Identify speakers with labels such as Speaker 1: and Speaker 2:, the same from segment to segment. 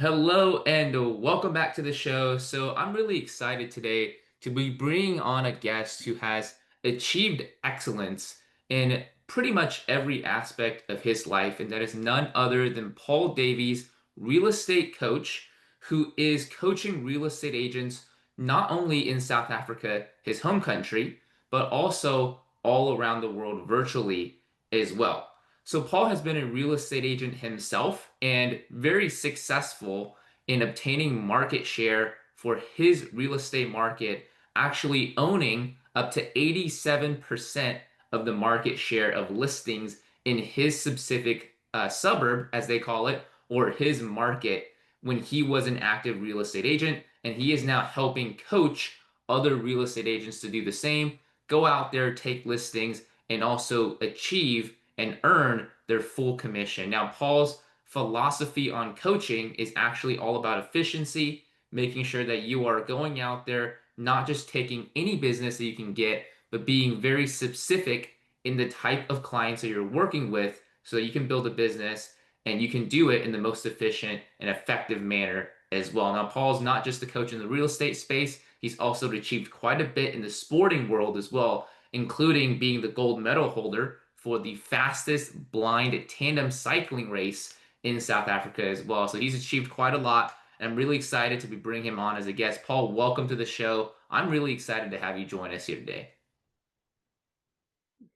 Speaker 1: Hello and welcome back to the show. So, I'm really excited today to be bringing on a guest who has achieved excellence in pretty much every aspect of his life, and that is none other than Paul Davies, real estate coach, who is coaching real estate agents not only in South Africa, his home country, but also all around the world virtually as well. So Paul has been a real estate agent himself and very successful in obtaining market share for his real estate market, actually owning up to 87% of the market share of listings in his specific suburb, as they call it, or his market when he was an active real estate agent. And he is now helping coach other real estate agents to do the same, go out there, take listings, and also achieve and earn their full commission. Now, Paul's philosophy on coaching is actually all about efficiency, making sure that you are going out there, not just taking any business that you can get, but being very specific in the type of clients that you're working with so that you can build a business and you can do it in the most efficient and effective manner as well. Now, Paul's not just a coach in the real estate space, he's also achieved quite a bit in the sporting world as well, including being the gold medal holder for the fastest blind tandem cycling race in South Africa as well. So he's achieved quite a lot. And I'm really excited to be bringing him on as a guest. Paul, welcome to the show. I'm really excited to have you join us here today.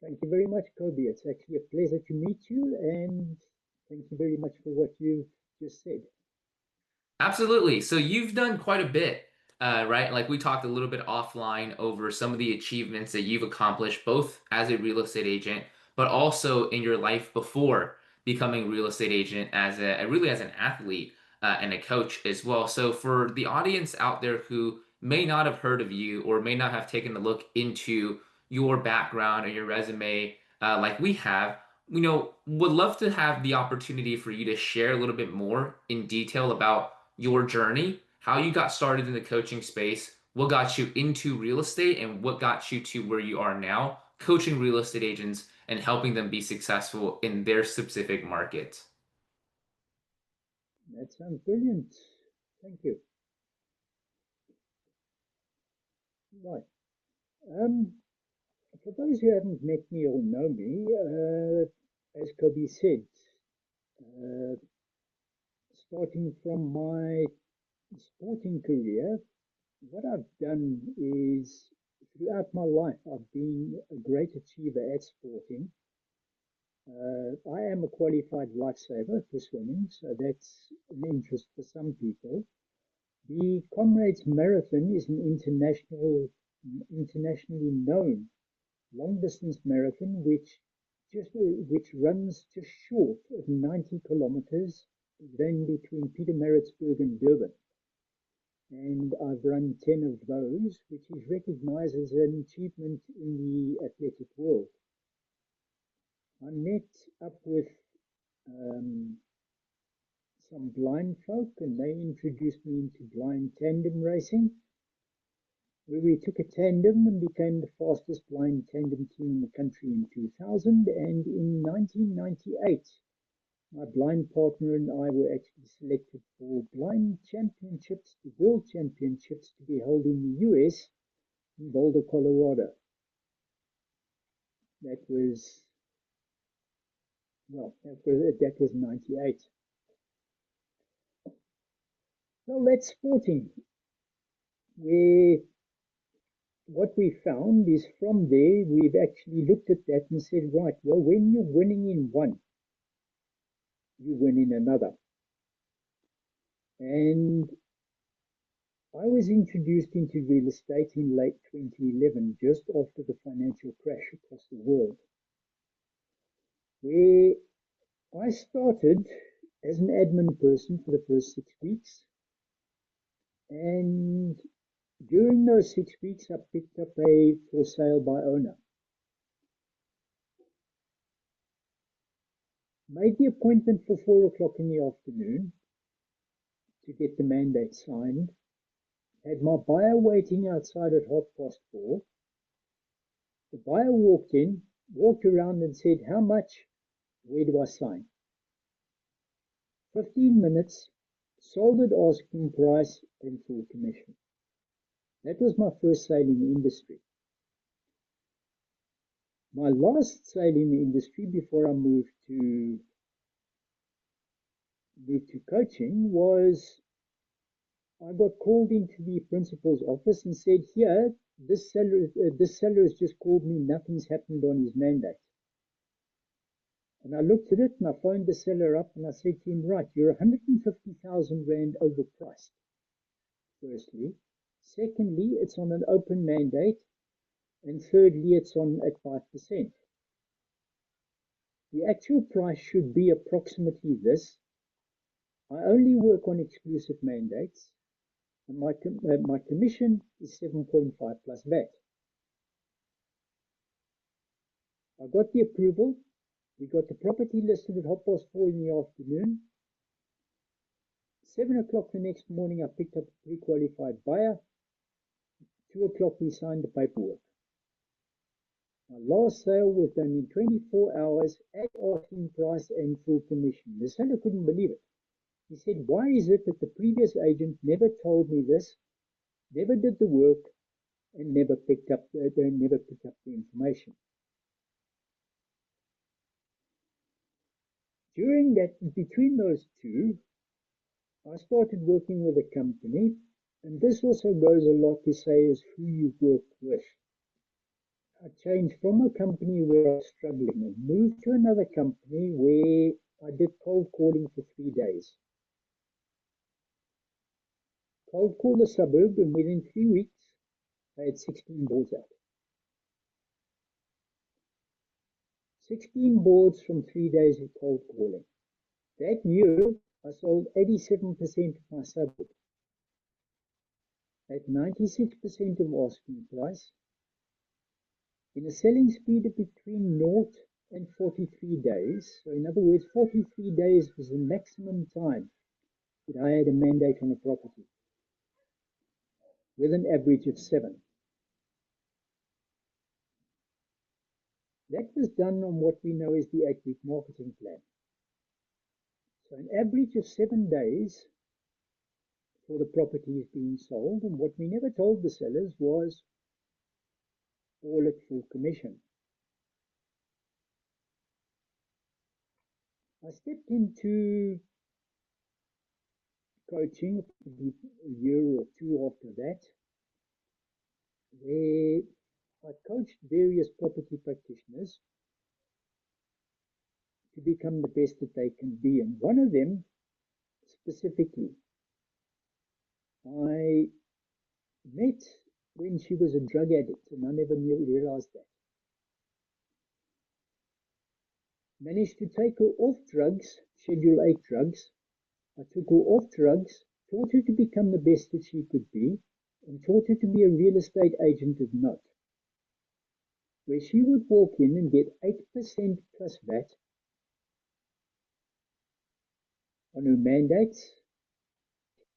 Speaker 2: Thank you very much, Kobe. It's actually a pleasure to meet you, and thank you very much for what you just said.
Speaker 1: Absolutely. So you've done quite a bit, right? Like we talked a little bit offline over some of the achievements that you've accomplished, both as a real estate agent, but also in your life before becoming a real estate agent as really as an athlete and a coach as well. So for the audience out there who may not have heard of you or may not have taken a look into your background or your resume like we have, would love to have the opportunity for you to share a little bit more in detail about your journey, how you got started in the coaching space, what got you into real estate, and what got you to where you are now, coaching real estate agents and helping them be successful in their specific markets.
Speaker 2: That sounds brilliant. Thank you. Right. Um, for those who haven't met me or know me, as Kobe said, uh, starting from my sporting career, what I've done is throughout my life, I've been a great achiever at sporting. I am a qualified lifesaver for swimming, so that's an interest for some people. The Comrades Marathon is an internationally known long distance marathon which runs just short of 90 kilometers, then between Pietermaritzburg and Durban. And I've run 10 of those, which is recognized as an achievement in the athletic world. I met up with um, some blind folk, and they introduced me into blind tandem racing, where we took a tandem and became the fastest blind tandem team in the country in 2000. And in 1998, my blind partner and I were actually selected for blind championships, the world championships to be held in the US in Boulder, Colorado. That was, that was 98. Well, that's sporting. Where what we found is from there, we've actually looked at that and said, right, well, when you're winning in one, you win in another. And I was introduced into real estate in late 2011, just after the financial crash across the world, where I started as an admin person for the first 6 weeks. And during those 6 weeks, I picked up a for sale by owner. Made the appointment for 4 o'clock in the afternoon to get the mandate signed. Had my buyer waiting outside at 4:30. The buyer walked in, walked around and said, how much? Where do I sign? 15 minutes, sold at asking price and full commission. That was my first sale in the industry. My last sale in the industry before I moved to coaching was I got called into the principal's office and said, "Here, this seller has just called me. Nothing's happened on his mandate." And I looked at it and I phoned the seller up and I said to him, "Right, you're 150,000 Rand overpriced, firstly. Secondly, it's on an open mandate. And thirdly, it's on at 5%. The actual price should be approximately this. I only work on exclusive mandates, and my commission is 7.5 plus VAT." I got the approval. We got the property listed at 4:30 in the afternoon. 7 o'clock the next morning, I picked up a pre-qualified buyer. 2 o'clock, we signed the paperwork. My last sale was done in 24 hours at asking price and full commission. The seller couldn't believe it. He said, "Why is it that the previous agent never told me this, never did the work, and never picked up the information?" During that, between those two, I started working with a company, and this also goes a lot to say is who you work with. I changed from a company where I was struggling and moved to another company where I did cold calling for 3 days. Cold call the suburb, and within 3 weeks, I had 16 boards out. 16 boards from 3 days of cold calling. That year, I sold 87% of my suburb at 96% of asking price in a selling speed of between 0 and 43 days. So, in other words, 43 days was the maximum time that I had a mandate on a property with an average of 7. That was done on what we know as the 8-week marketing plan. So, an average of 7 days for the properties being sold. And what we never told the sellers was all at full commission. I stepped into coaching a year or two after that, where I coached various property practitioners to become the best that they can be. And one of them specifically, I met when she was a drug addict, and I never realized that. Managed to take her off drugs, Schedule 8 drugs. I took her off drugs, taught her to become the best that she could be, and taught her to be a real estate agent of note, where she would walk in and get 8% plus VAT on her mandates,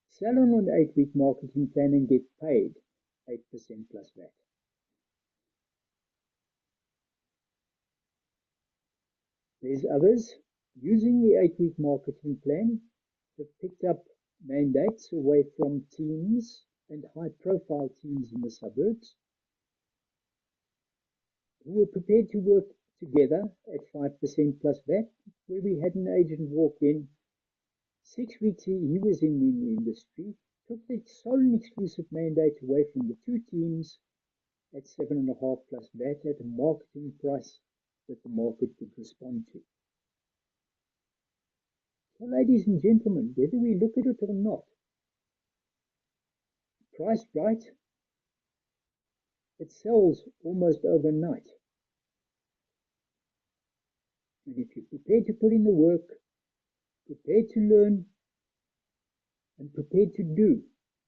Speaker 2: sell on an 8-week marketing plan, and get paid 8% plus VAT. There's others using the 8-week marketing plan that picked up mandates away from teams and high-profile teams in the suburbs who were prepared to work together at 5% plus VAT, where we had an agent walk in. 6 weeks he was in the industry, took the sole and exclusive mandate away from the two teams at 7.5 plus VAT at a marketing price that the market could respond to. So, ladies and gentlemen, whether we look at it or not, priced right, it sells almost overnight. And if you're prepared to put in the work, prepared to learn, and prepared to do,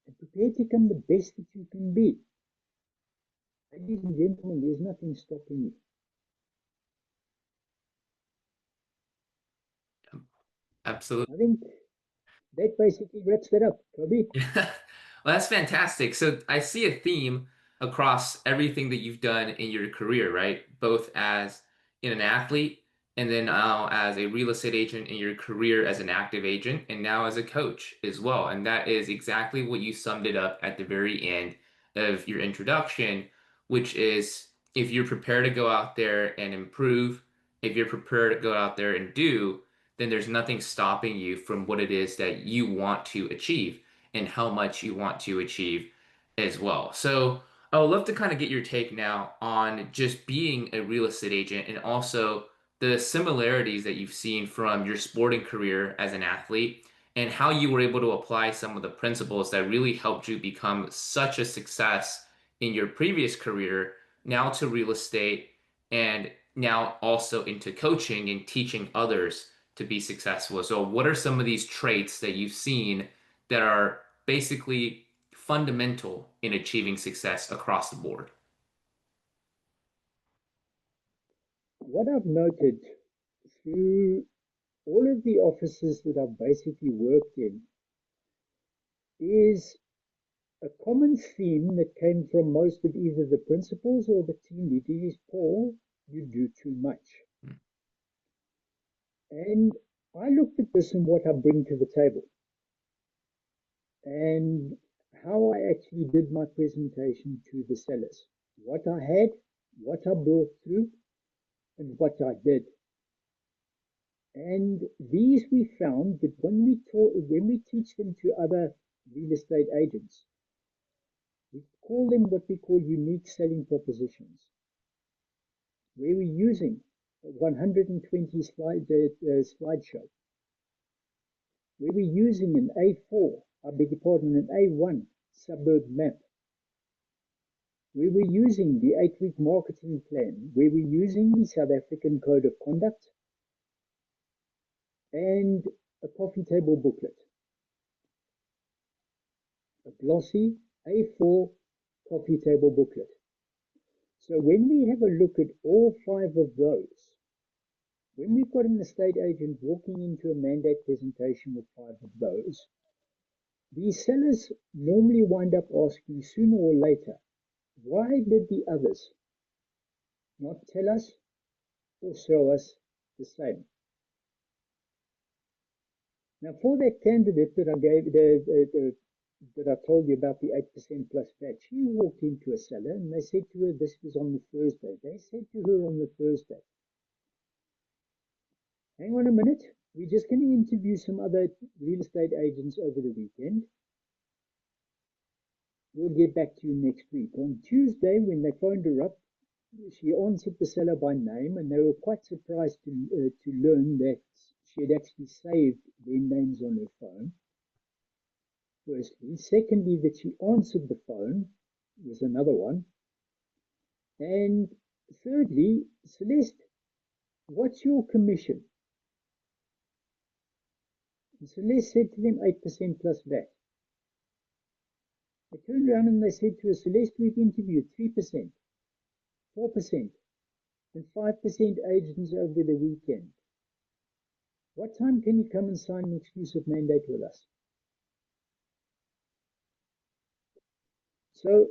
Speaker 2: and prepared to become the best that you can be, ladies and gentlemen, there's nothing stopping you.
Speaker 1: Absolutely.
Speaker 2: I think that basically wraps that up, Kobe.
Speaker 1: Yeah. Well, that's fantastic. So I see a theme across everything that you've done in your career, right? Both as an athlete and then now as a real estate agent in your career as an active agent, and now as a coach as well. And that is exactly what you summed it up at the very end of your introduction, which is if you're prepared to go out there and improve, if you're prepared to go out there and do, then there's nothing stopping you from what it is that you want to achieve and how much you want to achieve as well. So I would love to kind of get your take now on just being a real estate agent and also the similarities that you've seen from your sporting career as an athlete and how you were able to apply some of the principles that really helped you become such a success in your previous career now to real estate and now also into coaching and teaching others to be successful. So, what are some of these traits that you've seen that are basically fundamental in achieving success across the board?
Speaker 2: What I've noted through all of the offices that I've basically worked in is a common theme that came from most of either the principals or the team leaders is Paul, you do too much. And I looked at this and what I bring to the table and how I actually did my presentation to the sellers. What I had, what I brought through, and what I did. And these we found that when we teach them to other real estate agents, we call them what we call unique selling propositions, where we're using a 120 slideshow, where we're using an A4, I beg your pardon, an A1 suburb map, where we're using the 8-week marketing plan, where we're using the South African Code of Conduct and a coffee table booklet, a glossy A4 coffee table booklet. So when we have a look at all 5 of those, when we've got an estate agent walking into a mandate presentation with 5 of those, these sellers normally wind up asking sooner or later, why did the others not tell us or show us the same? Now, for that candidate that I gave, that I told you about the 8% plus VAT, she walked into a seller and they said to her, this was on the Thursday. They said to her on the Thursday, hang on a minute, we're just going to interview some other real estate agents over the weekend. We'll get back to you next week. On Tuesday, when they phoned her up, she answered the seller by name, and they were quite surprised to learn that she had actually saved their names on her phone. Firstly. Secondly, that she answered the phone was another one. And thirdly, Celeste, what's your commission? And Celeste said to them, 8% plus VAT. They turned around and they said to her, Celeste, we've interviewed 3%, 4%, and 5% agents over the weekend. What time can you come and sign an exclusive mandate with us? So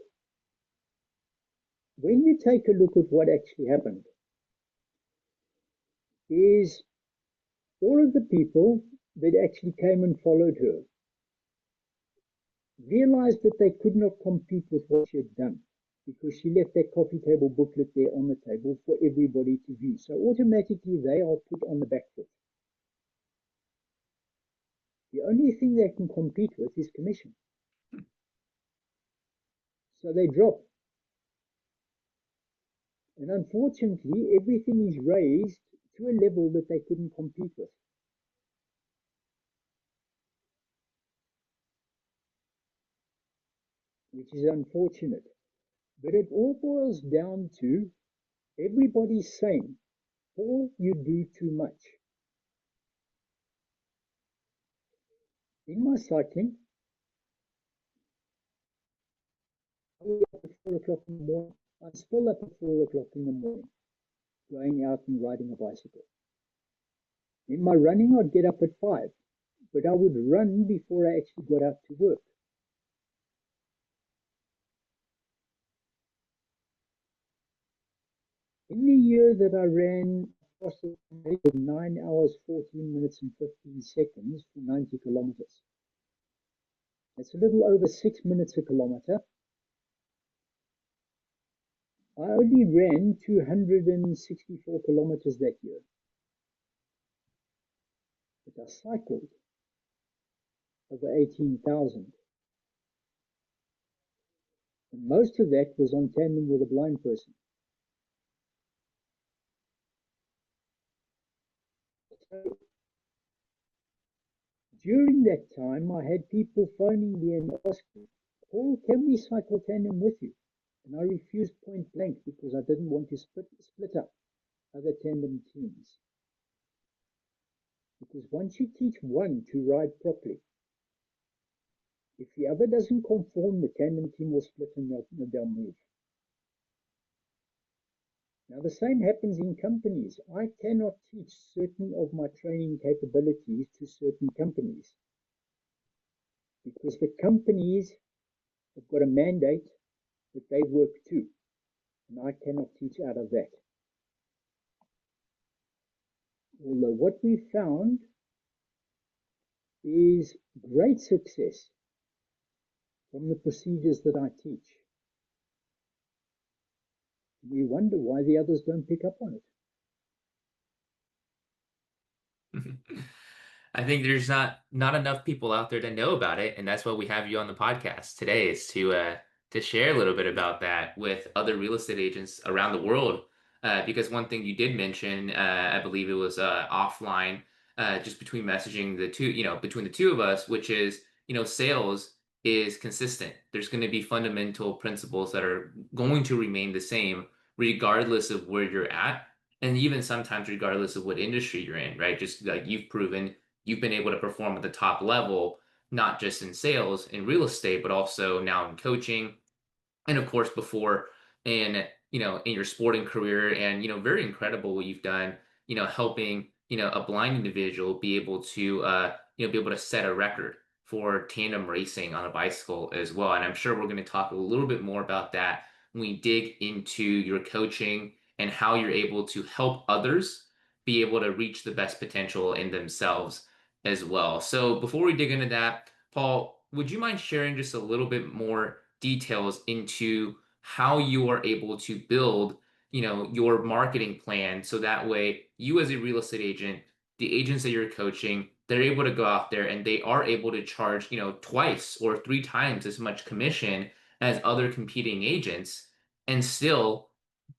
Speaker 2: when you take a look at what actually happened, is all of the people that actually came and followed her realized that they could not compete with what she had done because she left that coffee table booklet there on the table for everybody to view. So automatically they are put on the back foot. The only thing they can compete with is commission. So they drop. And unfortunately, everything is raised to a level that they couldn't compete with. Which is unfortunate. But it all boils down to everybody saying, Paul, you do too much. In my cycling, I was up at 4 o'clock in the morning. I'm still up at 4 o'clock in the morning, going out and riding a bicycle. In my running, I'd get up at 5, but I would run before I actually got out to work. In the year that I ran fastest of 9 hours, 14 minutes, and 15 seconds for 90 kilometers. That's a little over 6 minutes a kilometer. I only ran 264 kilometers that year, but I cycled over 18,000. And most of that was on tandem with a blind person. So during that time, I had people phoning me and asking, Paul, can we cycle tandem with you? And I refused point blank because I didn't want to split up other tandem teams. Because once you teach one to ride properly, if the other doesn't conform, the tandem team will split and they'll move. Now, the same happens in companies. I cannot teach certain of my training capabilities to certain companies because the companies have got a mandate that they work to, and I cannot teach out of that. Although what we found is great success from the procedures that I teach. We wonder why the others don't pick up on it.
Speaker 1: I think there's not enough people out there to know about it, and that's why we have you on the podcast today is to share a little bit about that with other real estate agents around the world. Because one thing you did mention, I believe it was offline, just between messaging the two, between the two of us, which is, sales is consistent. There's going to be fundamental principles that are going to remain the same regardless of where you're at. And even sometimes regardless of what industry you're in, right? Just like you've proven you've been able to perform at the top level, not just in sales in real estate, but also now in coaching, and of course before in in your sporting career, and very incredible what you've done, helping a blind individual be able to be able to set a record for tandem racing on a bicycle as well. And I'm sure we're going to talk a little bit more about that when we dig into your coaching and how you're able to help others be able to reach the best potential in themselves as well. So before we dig into that, Paul, would you mind sharing just a little bit more details into how you are able to build, your marketing plan so that way you as a real estate agent, the agents that you're coaching, they're able to go out there and they are able to charge, twice or three times as much commission as other competing agents and still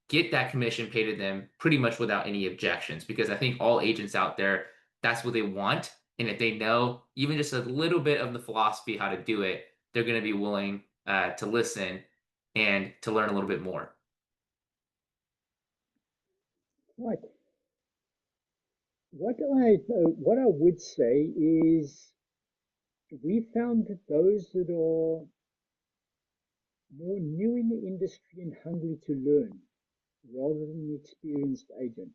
Speaker 1: get that commission paid to them pretty much without any objections. Because I think all agents out there, that's what they want. And if they know even just a little bit of the philosophy how to do it, they're going to be willing to listen and to learn a little bit more.
Speaker 2: Right. What I would say is we found that those that are more new in the industry and hungry to learn, rather than the experienced agent,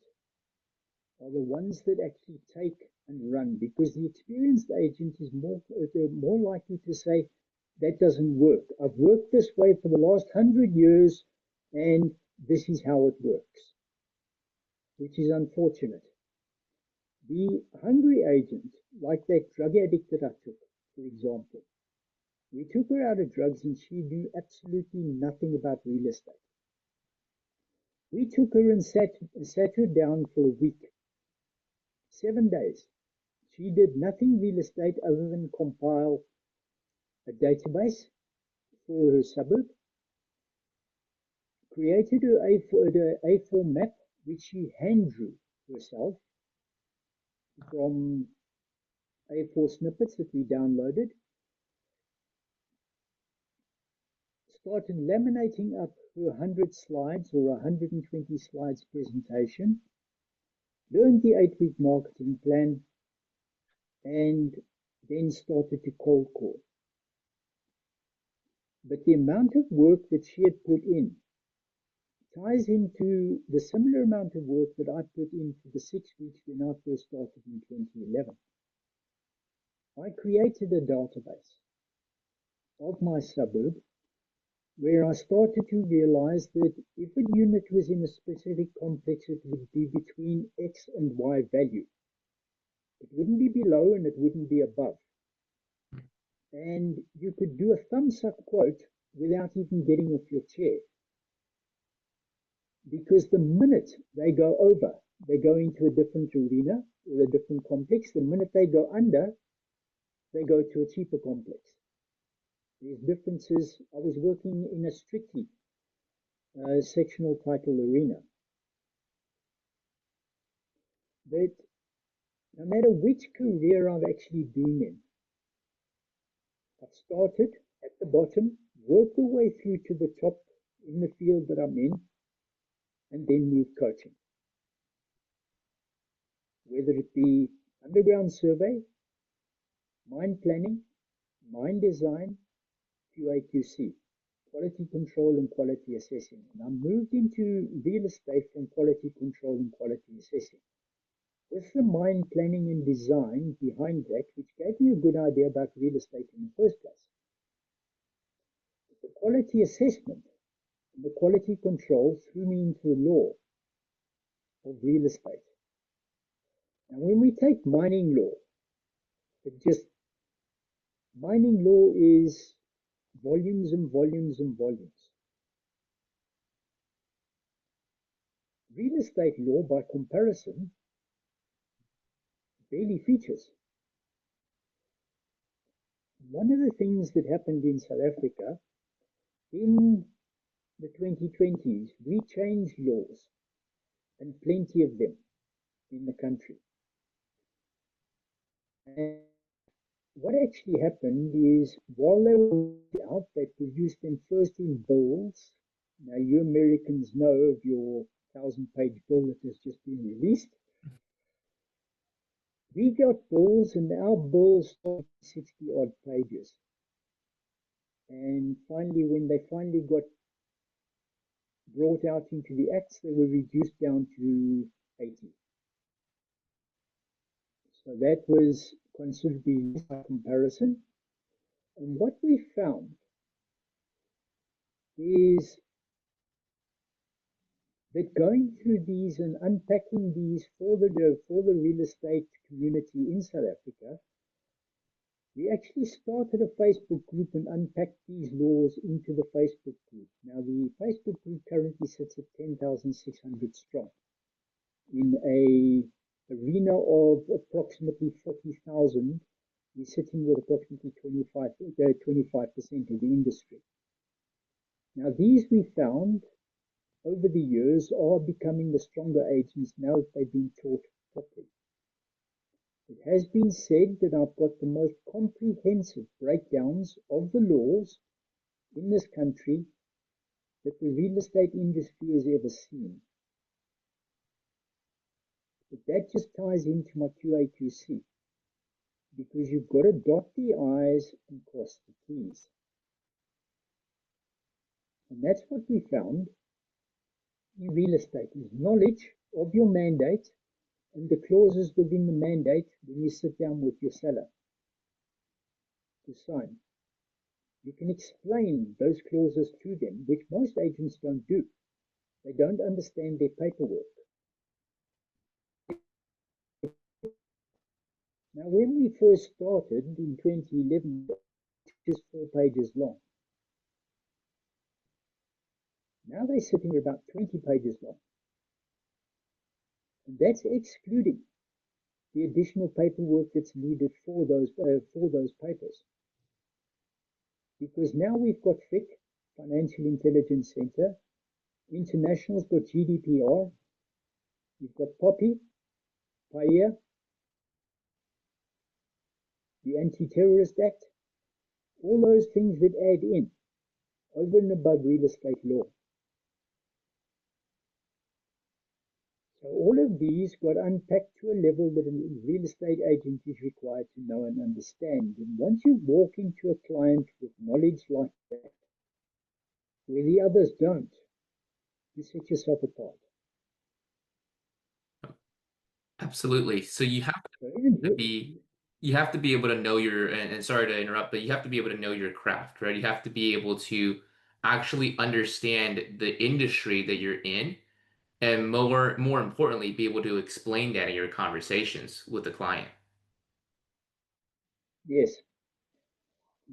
Speaker 2: are the ones that actually take and run, because the experienced agent is more likely to say that doesn't work. I've worked this way for the last 100 years, and this is how it works, which is unfortunate. The hungry agent, like that drug addict that I took, for example, we took her out of drugs and she knew absolutely nothing about real estate. We took her and sat her down for a week, 7 days. She did nothing real estate other than compile a database for her suburb, created her A4 map, which she hand drew herself from A4 snippets that we downloaded, started laminating up her 100 slides or 120 slides presentation, learned the 8-week marketing plan, and then started to cold call. But the amount of work that she had put in ties into the similar amount of work that I put in for the 6 weeks when I first started in 2011. I created a database of my suburb where I started to realize that if a unit was in a specific complex, it would be between X and Y value. It wouldn't be below and it wouldn't be above. And you could do a thumbs up quote without even getting off your chair. Because the minute they go over, they go into a different arena or a different complex. The minute they go under, they go to a cheaper complex. There's differences. I was working in a strictly sectional title arena, but no matter which career I've actually been in, I've started at the bottom, worked the way through to the top in the field that I'm in, and then moved coaching. Whether it be underground survey, mine planning, mine design, QAQC, quality control and quality assessing. And I moved into real estate from quality control and quality assessing. With the mine planning and design behind that, which gave me a good idea about real estate in the first place. The quality assessment and the quality control threw me into the law of real estate. Now, when we take mining law, it just mining law is volumes and volumes and volumes. Real estate law, by comparison, barely features. One of the things that happened in South Africa in the 2020s, we changed laws, and plenty of them in the country. And what actually happened is while they were out, they produced them first in bills. Now, you Americans know of your 1,000-page bill that has just been released. We got bills, and our bills started 60 odd pages. And finally, when they finally got brought out into the acts, they were reduced down to 80. So that was considerably by comparison. And what we found is that going through these and unpacking these for the real estate community in South Africa, we actually started a Facebook group and unpacked these laws into the Facebook group. Now, the Facebook group currently sits at 10,600 strong in a arena of approximately 40,000. We're sitting with approximately 25% of the industry. Now, these we found over the years are becoming the stronger agents now that they've been taught properly. It has been said that I've got the most comprehensive breakdowns of the laws in this country that the real estate industry has ever seen. But that just ties into my QAQC because you've got to dot the I's and cross the T's. And that's what we found in real estate is knowledge of your mandate and the clauses within the mandate when you sit down with your seller to sign. You can explain those clauses to them, which most agents don't do. They don't understand their paperwork. Now, when we first started in 2011, just 4 pages long. Now they're sitting about 20 pages long. And that's excluding the additional paperwork that's needed for those papers. Because now we've got FIC, Financial Intelligence Center, International's got GDPR, you've got POPI, PAIA, the Anti-Terrorist Act, all those things that add in over and above real estate law. So all of these got unpacked to a level that a real estate agent is required to know and understand. And once you walk into a client with knowledge like that, where the others don't, you set yourself apart.
Speaker 1: Absolutely. So
Speaker 2: So
Speaker 1: to be you have to be able to know your and sorry to interrupt, but you have to be able to know your craft, right? You have to be able to actually understand the industry that you're in, and more importantly, be able to explain that in your conversations with the client.
Speaker 2: Yes.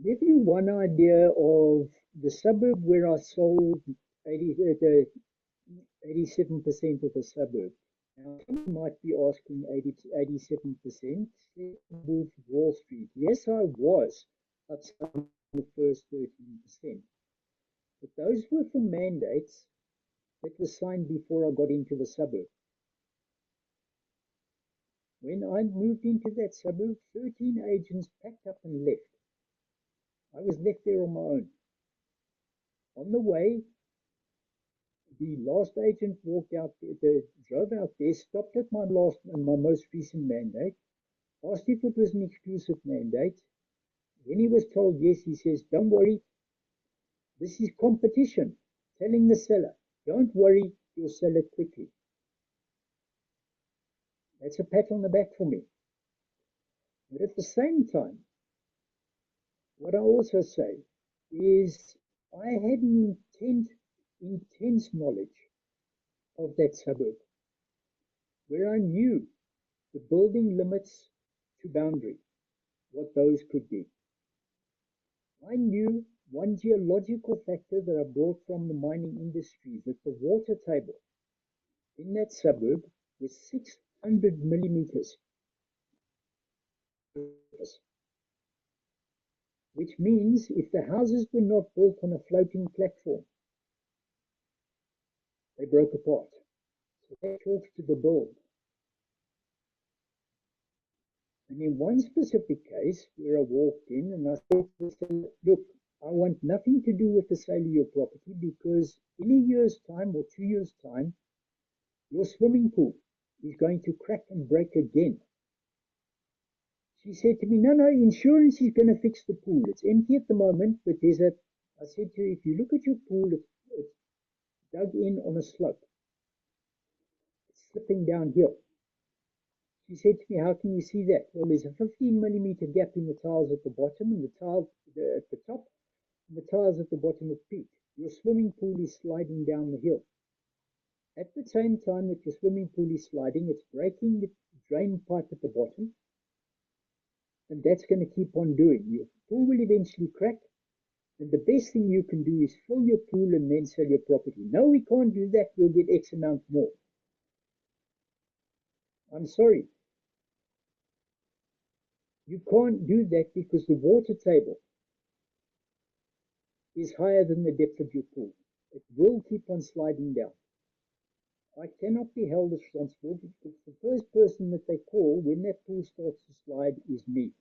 Speaker 2: Give you one idea of the suburb where I sold 80, the 87% of the suburb. Now, someone might be asking 87%, Wolf Wall Street. Yes, I was upside the first 13%. But those were for mandates that were signed before I got into the suburb. When I moved into that suburb, 13 agents packed up and left. I was left there on my own. On the way, the last agent walked out, drove out there, stopped at my most recent mandate, asked if it was an exclusive mandate. When he was told yes, he says, "Don't worry, this is competition." Telling the seller, "Don't worry, you'll sell it quickly." That's a pat on the back for me. But at the same time, what I also say is I had an intense knowledge of that suburb where I knew the building limits to boundary, what those could be. I knew one geological factor that I brought from the mining industry, that the water table in that suburb was 600 millimeters, which means if the houses were not built on a floating platform, they broke apart. So that talks to the build. And in one specific case where I walked in and I said to the seller, "Look, I want nothing to do with the sale of your property because in a year's time or 2 years' time, your swimming pool is going to crack and break again." She said to me, "No, no, insurance is going to fix the pool. It's empty at the moment, but there's a." I said to her, "If you look at your pool, it's dug in on a slope. It's slipping downhill." She said to me, "How can you see that?" "Well, there's a 15 millimeter gap in the tiles at the bottom and the tile at the top, and the tiles at the bottom of peak. Your swimming pool is sliding down the hill. At the same time that your swimming pool is sliding, it's breaking the drain pipe at the bottom, and that's going to keep on doing. Your pool will eventually crack, and the best thing you can do is fill your pool and then sell your property." "No, we can't do that. We'll get X amount more." "I'm sorry, you can't do that because the water table is higher than the depth of your pool. It will keep on sliding down. I cannot be held responsible because the first person that they call when that pool starts to slide is me.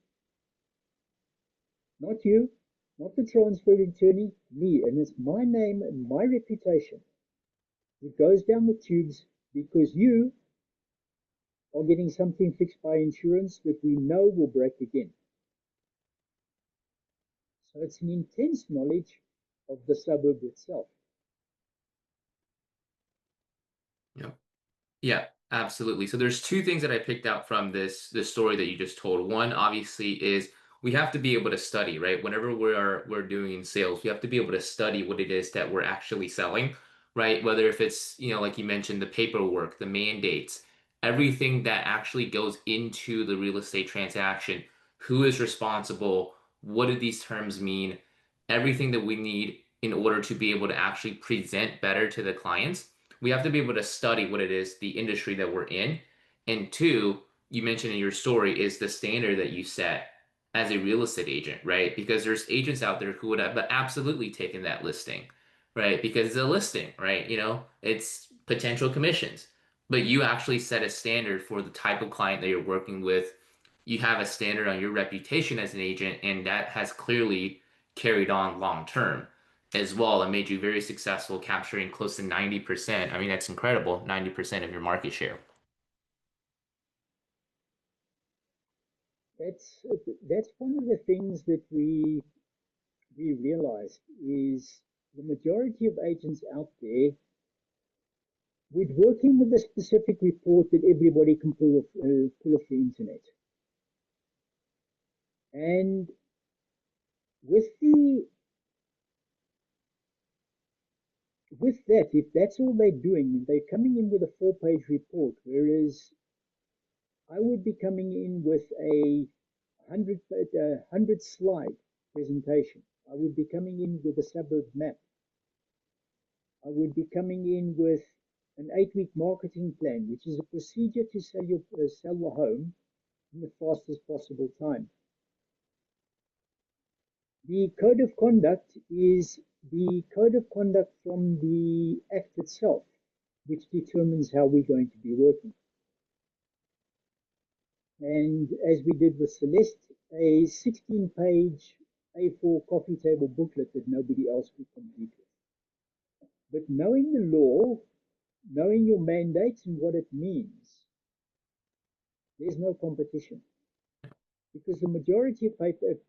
Speaker 2: Not you, not the transfer attorney, me. And it's my name and my reputation that goes down the tubes because you are getting something fixed by insurance that we know will break again." So it's an intense knowledge of the suburb itself.
Speaker 1: Yeah. Yeah, absolutely. So there's two things that I picked out from this story that you just told. One, obviously, is we have to be able to study, right? Whenever we're doing sales, we have to be able to study what it is that we're actually selling, right? Whether if it's, like you mentioned, the paperwork, the mandates, everything that actually goes into the real estate transaction, who is responsible, what do these terms mean, everything that we need in order to be able to actually present better to the clients. We have to be able to study what it is, the industry that we're in. And two, you mentioned in your story is the standard that you set as a real estate agent, right? Because there's agents out there who would have absolutely taken that listing, right? Because it's a listing, right? It's potential commissions. But you actually set a standard for the type of client that you're working with. You have a standard on your reputation as an agent, and that has clearly carried on long term as well and made you very successful, capturing close to 90%. I mean, that's incredible, 90% of your market share.
Speaker 2: That's that's one of the things that we realized is the majority of agents out there with working with a specific report that everybody can pull off the internet. And with the with that, if that's all they're doing, they're coming in with a 4-page report, whereas I would be coming in with a 100 slide presentation. I would be coming in with a suburb map. I would be coming in with an 8-week marketing plan, which is a procedure to sell the home in the fastest possible time. The code of conduct is the code of conduct from the Act itself, which determines how we're going to be working. And as we did with Celeste, a 16-page A4 coffee table booklet that nobody else could complete with. But knowing the law, knowing your mandates and what it means, there's no competition. Because the majority of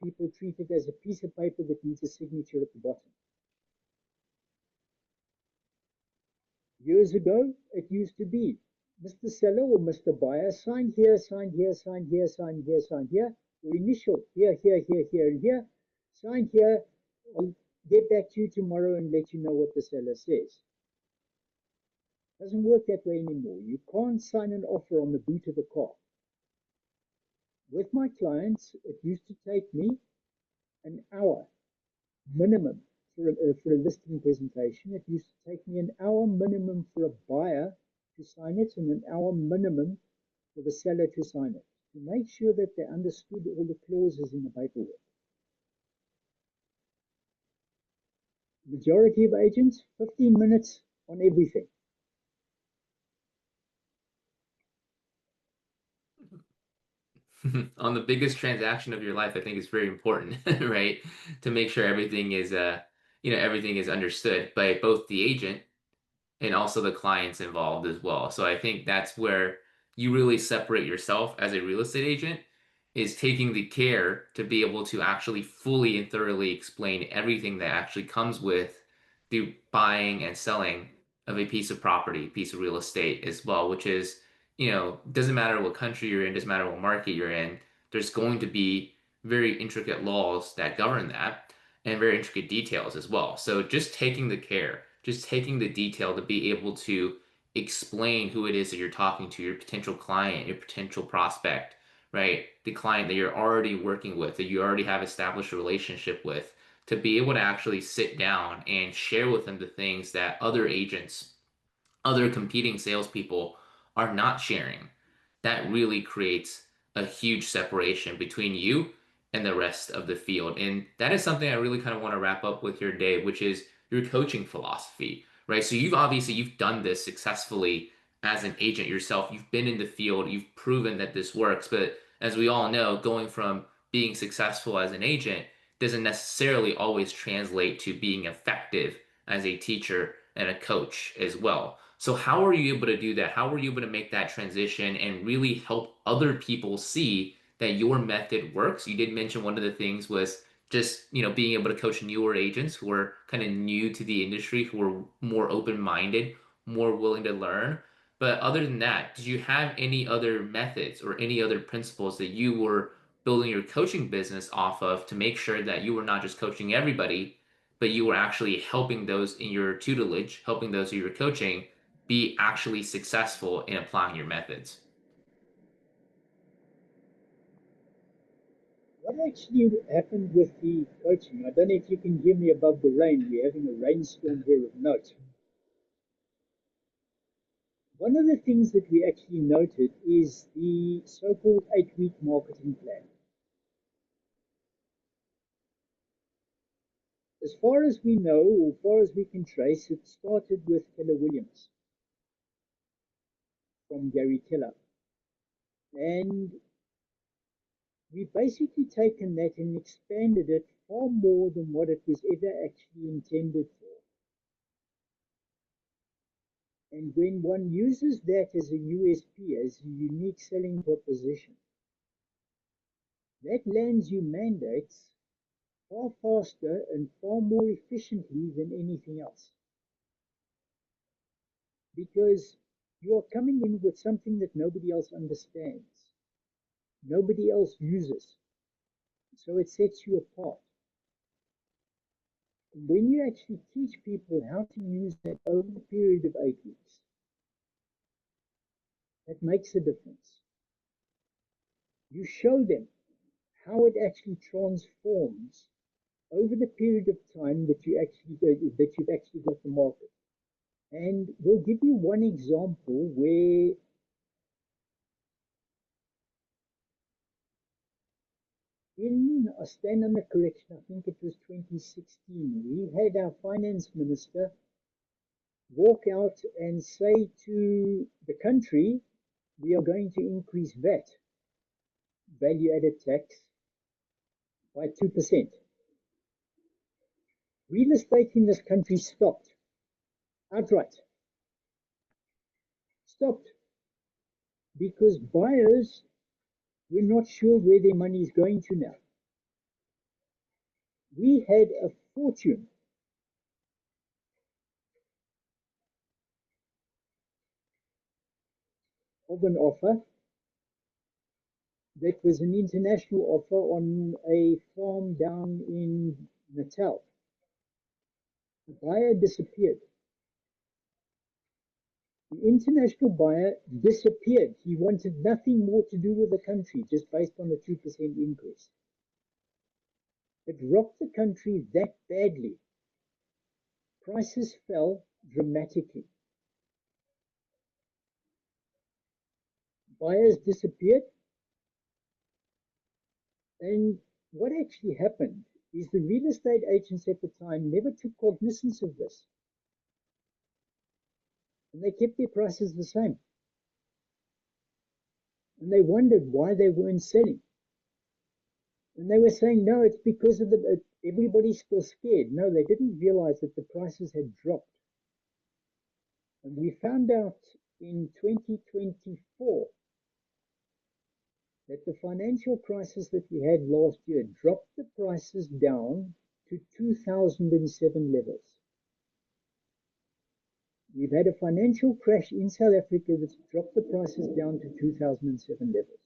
Speaker 2: people treat it as a piece of paper that needs a signature at the bottom. Years ago, it used to be Mr. Seller or Mr. Buyer, sign here, sign here, sign here, sign here, sign here, or initial here, here, here, here, and here, sign here. I'll get back to you tomorrow and let you know what the seller says. It doesn't work that way anymore. You can't sign an offer on the boot of the car. With my clients, it used to take me an hour minimum for a listing presentation. It used to take me an hour minimum for a buyer to sign it and an hour minimum for the seller to sign it, to make sure that they understood all the clauses in the paperwork. The majority of agents, 15 minutes on everything.
Speaker 1: On the biggest transaction of your life, I think it's very important, right? To make sure everything is everything is understood by both the agent and also the clients involved as well. So I think that's where you really separate yourself as a real estate agent is taking the care to be able to actually fully and thoroughly explain everything that actually comes with the buying and selling of a piece of property, piece of real estate as well, which is, doesn't matter what country you're in, doesn't matter what market you're in, there's going to be very intricate laws that govern that and very intricate details as well. So just taking the care, just taking the detail to be able to explain who it is that you're talking to, your potential client, your potential prospect, right? The client that you're already working with, that you already have established a relationship with, to be able to actually sit down and share with them the things that other agents, other competing salespeople are not sharing. That really creates a huge separation between you and the rest of the field. And that is something I really kind of want to wrap up with here, Dave, which is your coaching philosophy, right? So you've done this successfully as an agent yourself. You've been in the field, you've proven that this works. But as we all know, going from being successful as an agent doesn't necessarily always translate to being effective as a teacher and a coach as well. So how are you able to do that? How were you able to make that transition and really help other people see that your method works? You did mention one of the things was just, being able to coach newer agents who are kind of new to the industry, who are more open-minded, more willing to learn. But other than that, did you have any other methods or any other principles that you were building your coaching business off of to make sure that you were not just coaching everybody, but you were actually helping those in your tutelage, helping those who you were coaching be actually successful in applying your methods?
Speaker 2: What actually happened with the coaching? I don't know if you can hear me above the rain. We're having a rainstorm here of note. One of the things that we actually noted is the so-called 8-week marketing plan. As far as we know, or as far as we can trace, it started with Keller Williams from Gary Keller. And we've basically taken that and expanded it far more than what it was ever actually intended for. And when one uses that as a USP, as a unique selling proposition, that lands you mandates far faster and far more efficiently than anything else. Because you are coming in with something that nobody else understands, nobody else uses. So it sets you apart. When you actually teach people how to use that over the period of 8 weeks, that makes a difference. You show them how it actually transforms over the period of time that you've actually got the market. And we'll give you one example where I stand under correction, I think it was 2016, we had our finance minister walk out and say to the country, we are going to increase VAT, value added tax, by 2%. Real estate in this country stopped outright, stopped, because buyers were not sure where their money is going to now. We had a fortune of an offer that was an international offer on a farm down in Natal. The buyer disappeared. The international buyer disappeared. He wanted nothing more to do with the country, just based on the 2% increase. It rocked the country that badly. Prices fell dramatically. Buyers disappeared. And what actually happened is the real estate agents at the time never took cognizance of this. And they kept their prices the same. And they wondered why they weren't selling. And they were saying, no, it's because of everybody's still scared. No, they didn't realize that the prices had dropped. And we found out in 2024 that the financial crisis that we had last year dropped the prices down to 2007 levels. We've had a financial crash in South Africa that's dropped the prices down to 2007 levels.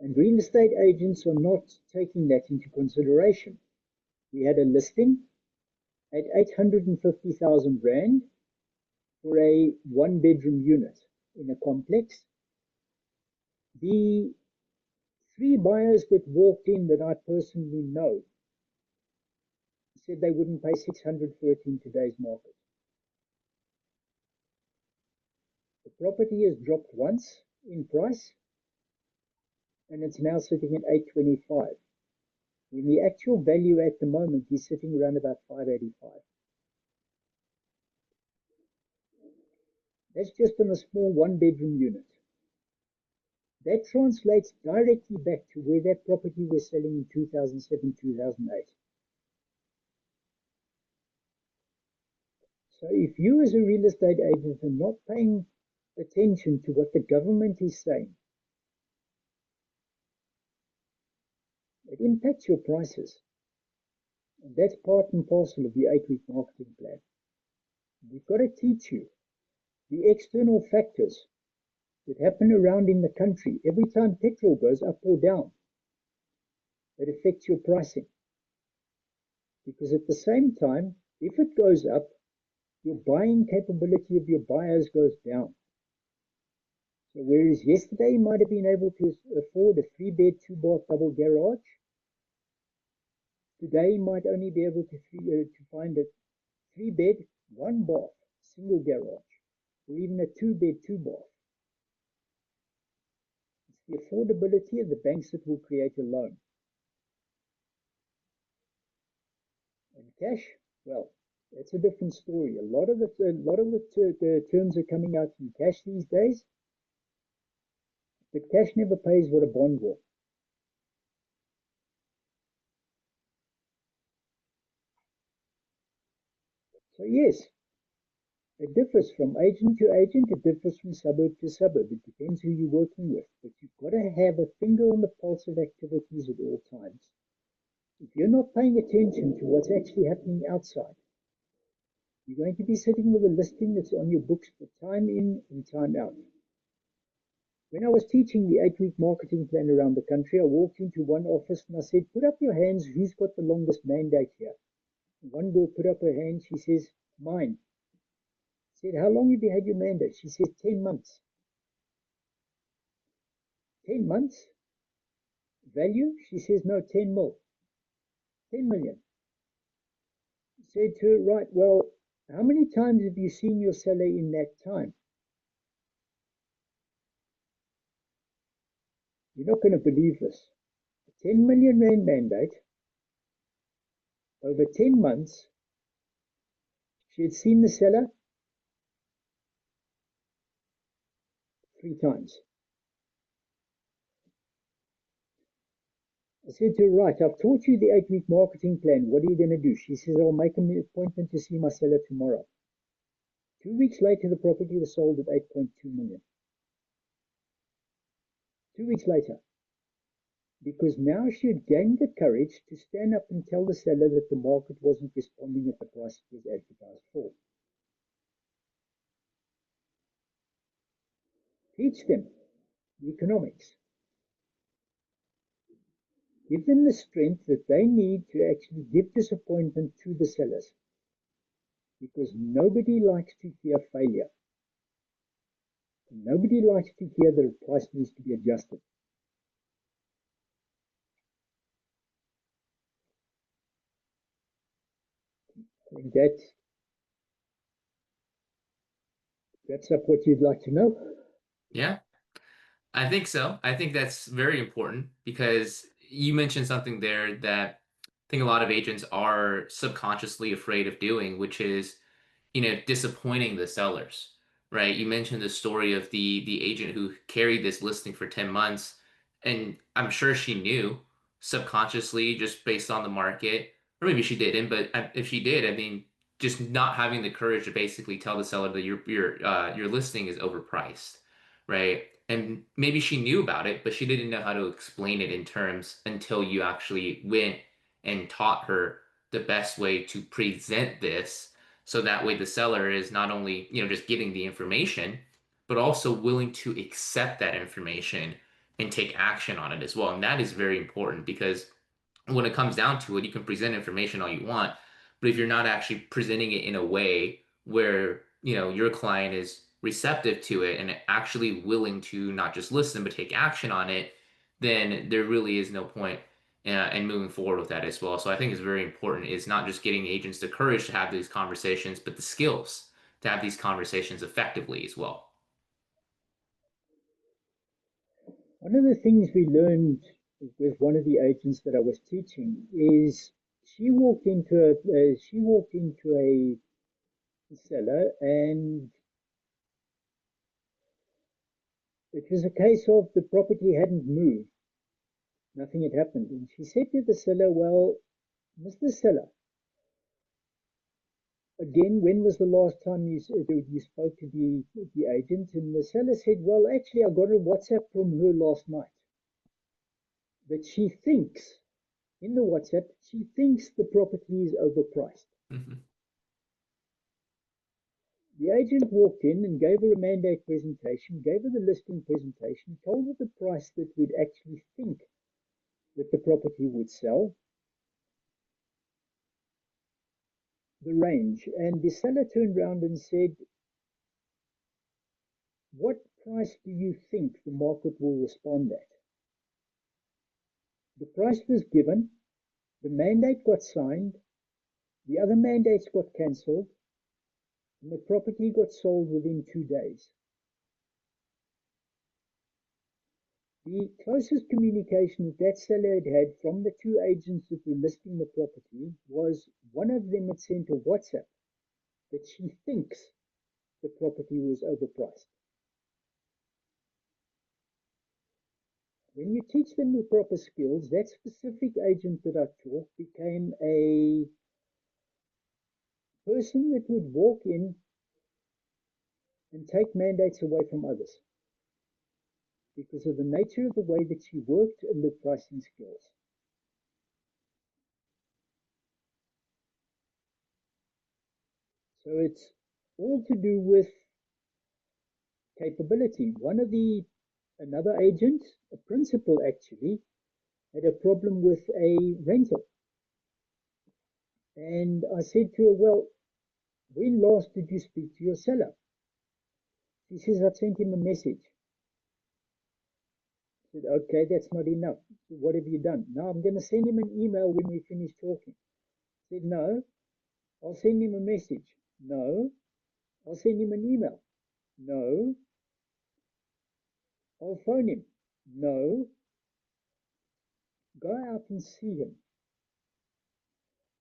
Speaker 2: And real estate agents are not taking that into consideration. We had a listing at 850,000 Rand for a one-bedroom unit in a complex. The three buyers that walked in that I personally know said they wouldn't pay 600 for it in today's market. The property has dropped once in price, and it's now sitting at 825. When the actual value at the moment is sitting around about 585. That's just on a small one-bedroom unit. That translates directly back to where that property was selling in 2007, 2008. So if you as a real estate agent are not paying attention to what the government is saying, it impacts your prices. And that's part and parcel of the 8-week marketing plan. We've got to teach you the external factors that happen around in the country. Every time petrol goes up or down, it affects your pricing. Because at the same time, if it goes up, your buying capability of your buyers goes down. So whereas yesterday you might have been able to afford a 3-bed, 2-bath double garage, today you might only be able to find a 3-bed, 1-bath single garage, or even a 2-bed, 2-bath. It's the affordability of the banks that will create a loan. And cash, well, that's a different story. A lot of the terms are coming out in cash these days, but cash never pays what a bond will. So yes, it differs from agent to agent. It differs from suburb to suburb. It depends who you're working with. But you've got to have a finger on the pulse of activities at all times. If you're not paying attention to what's actually happening outside, you're going to be sitting with a listing that's on your books for time in and time out. When I was teaching the 8-week marketing plan around the country, I walked into one office and I said, put up your hands, who's got the longest mandate here? One girl put up her hand, she says, mine. I said, how long have you had your mandate? She says, 10 months. 10 months? Value? She says, no, 10 mil, 10 million. I said to her, right, well, how many times have you seen your seller in that time? You're not going to believe this. A 10 million rand mandate over 10 months. She had seen the seller 3 times. I said to her, right, I've taught you the 8-week marketing plan. What are you going to do? She says, I'll make an appointment to see my seller tomorrow. 2 weeks later, the property was sold at 8.2 million. 2 weeks later, because now she had gained the courage to stand up and tell the seller that the market wasn't responding at the price it was advertised for. Teach them the economics. Give them the strength that they need to actually give disappointment to the sellers, because nobody likes to hear failure. Nobody likes to hear that a price needs to be adjusted. I think that's up what you'd like to know.
Speaker 1: Yeah, I think so. I think that's very important because you mentioned something there that I think a lot of agents are subconsciously afraid of doing, which is, disappointing the sellers, right? You mentioned the story of the agent who carried this listing for 10 months, and I'm sure she knew subconsciously just based on the market, or maybe she didn't, but if she did, I mean, just not having the courage to basically tell the seller that your listing is overpriced, right? And maybe she knew about it, but she didn't know how to explain it in terms until you actually went and taught her the best way to present this so that way the seller is not only, just getting the information, but also willing to accept that information and take action on it as well. And that is very important because when it comes down to it, you can present information all you want, but if you're not actually presenting it in a way where, your client is receptive to it and actually willing to not just listen, but take action on it, then there really is no point in moving forward with that as well. So I think it's very important. It's not just getting agents the courage to have these conversations, but the skills to have these conversations effectively as well.
Speaker 2: One of the things we learned with one of the agents that I was teaching is she walked into a seller, and it was a case of the property hadn't moved, nothing had happened, and she said to the seller, well, Mr. Seller, again, when was the last time you spoke to the agent? And the seller said, well, actually, I got a WhatsApp from her last night that she thinks, in the WhatsApp, she thinks the property is overpriced.
Speaker 1: Mhm.
Speaker 2: The agent walked in and gave her a mandate presentation, gave her the listing presentation, told her the price that we'd actually think that the property would sell, the range. And the seller turned around and said, what price do you think the market will respond at? The price was given, the mandate got signed, the other mandates got cancelled, and the property got sold within 2 days. The closest communication that that seller had had from the two agents that were listing the property was one of them had sent a WhatsApp that she thinks the property was overpriced. When you teach them the proper skills, that specific agent that I taught became a person that would walk in and take mandates away from others because of the nature of the way that she worked and the pricing skills. So it's all to do with capability. One of the Another agent, a principal actually, had a problem with a rental. And I said to her, well, when last did you speak to your seller? She says, I've sent him a message. I said, okay, that's not enough. So what have you done? Now I'm going to send him an email when we finish talking. I said, no, I'll send him a message. No, I'll send him an email. No, I'll phone him. No, go out and see him.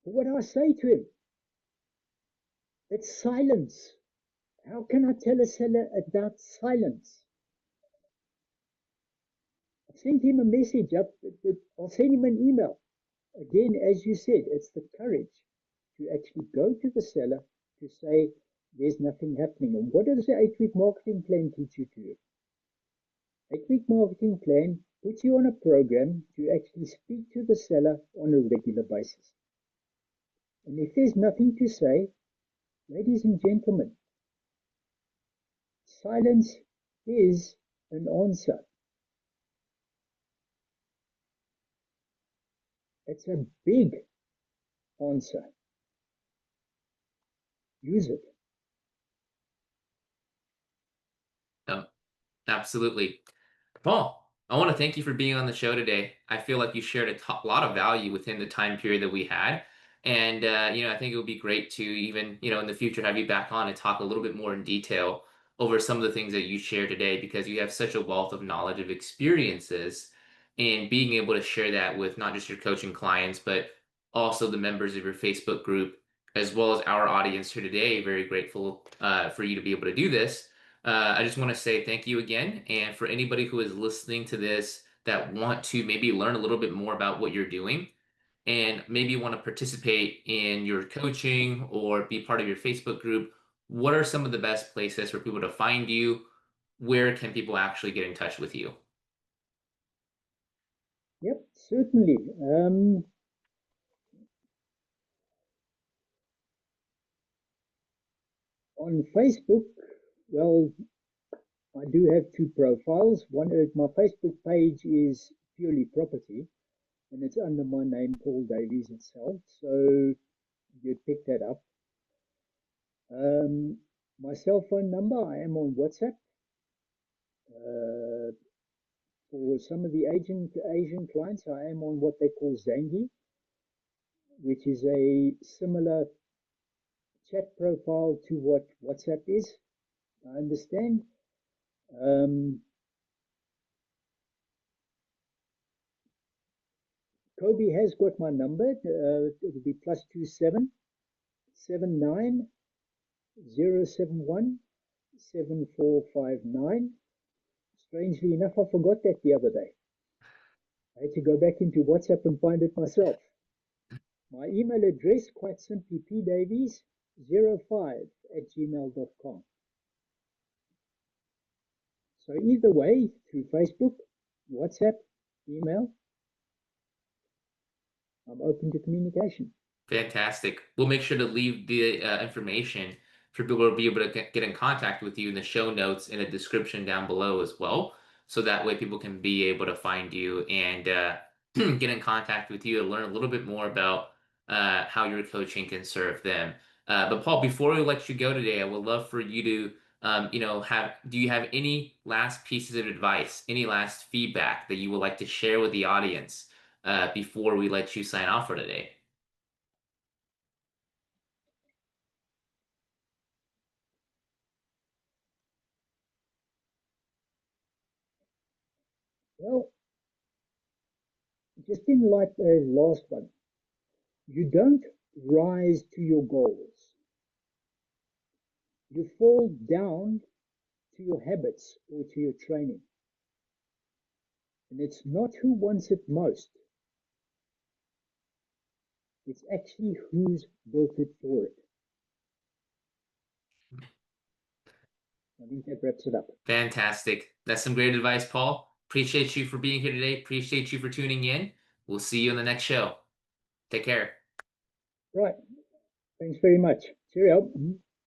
Speaker 2: But what do I say to him? It's silence. How can I tell a seller about silence? I've sent him a message. I'll send him an email. Again, as you said, it's the courage to actually go to the seller to say there's nothing happening. And what does the 8 week marketing plan teach you to do? 8 week marketing plan puts you on a program to actually speak to the seller on a regular basis. And if there's nothing to say, ladies and gentlemen, silence is an answer. It's a big answer. Use it.
Speaker 1: No, absolutely. Paul, I want to thank you for being on the show today. I feel like you shared a lot of value within the time period that we had. And, I think it would be great to even, in the future have you back on and talk a little bit more in detail over some of the things that you shared today because you have such a wealth of knowledge of experiences and being able to share that with not just your coaching clients, but also the members of your Facebook group, as well as our audience here today. Very grateful for you to be able to do this. I just want to say thank you again. And for anybody who is listening to this that want to maybe learn a little bit more about what you're doing and maybe want to participate in your coaching or be part of your Facebook group, what are some of the best places for people to find you? Where can people actually get in touch with you?
Speaker 2: Yep, certainly. On Facebook, well, I do have two profiles. One, my Facebook page is purely property, and it's under my name, Paul Davies itself. So you'd pick that up. My cell phone number, I am on WhatsApp. Uh, for some of the Asian clients, I am on what they call Zangi, which is a similar chat profile to what WhatsApp is. I understand. Um, Kobe has got my number. It'll be +277 9071745 Strangely enough, I forgot that the other day. I had to go back into WhatsApp and find it myself. My email address, quite simply, pdavies05@gmail.com. So either way, through Facebook, WhatsApp, email, I'm open to communication.
Speaker 1: Fantastic. We'll make sure to leave the information for people to be able to get in contact with you in the show notes in a description down below as well. So that way people can be able to find you and get in contact with you and learn a little bit more about how your coaching can serve them. But Paul, before we let you go today, I would love for you to, do you have any last pieces of advice, any last feedback that you would like to share with the audience before we let you sign off for today?
Speaker 2: Well, just in like the last one, you don't rise to your goals. You fall down to your habits or to your training. And it's not who wants it most, it's actually who's built it for it. I think that wraps it up.
Speaker 1: Fantastic. That's some great advice, Paul. Appreciate you for being here today. Appreciate you for tuning in. We'll see you in the next show. Take care.
Speaker 2: Right. Thanks very much. Cheerio.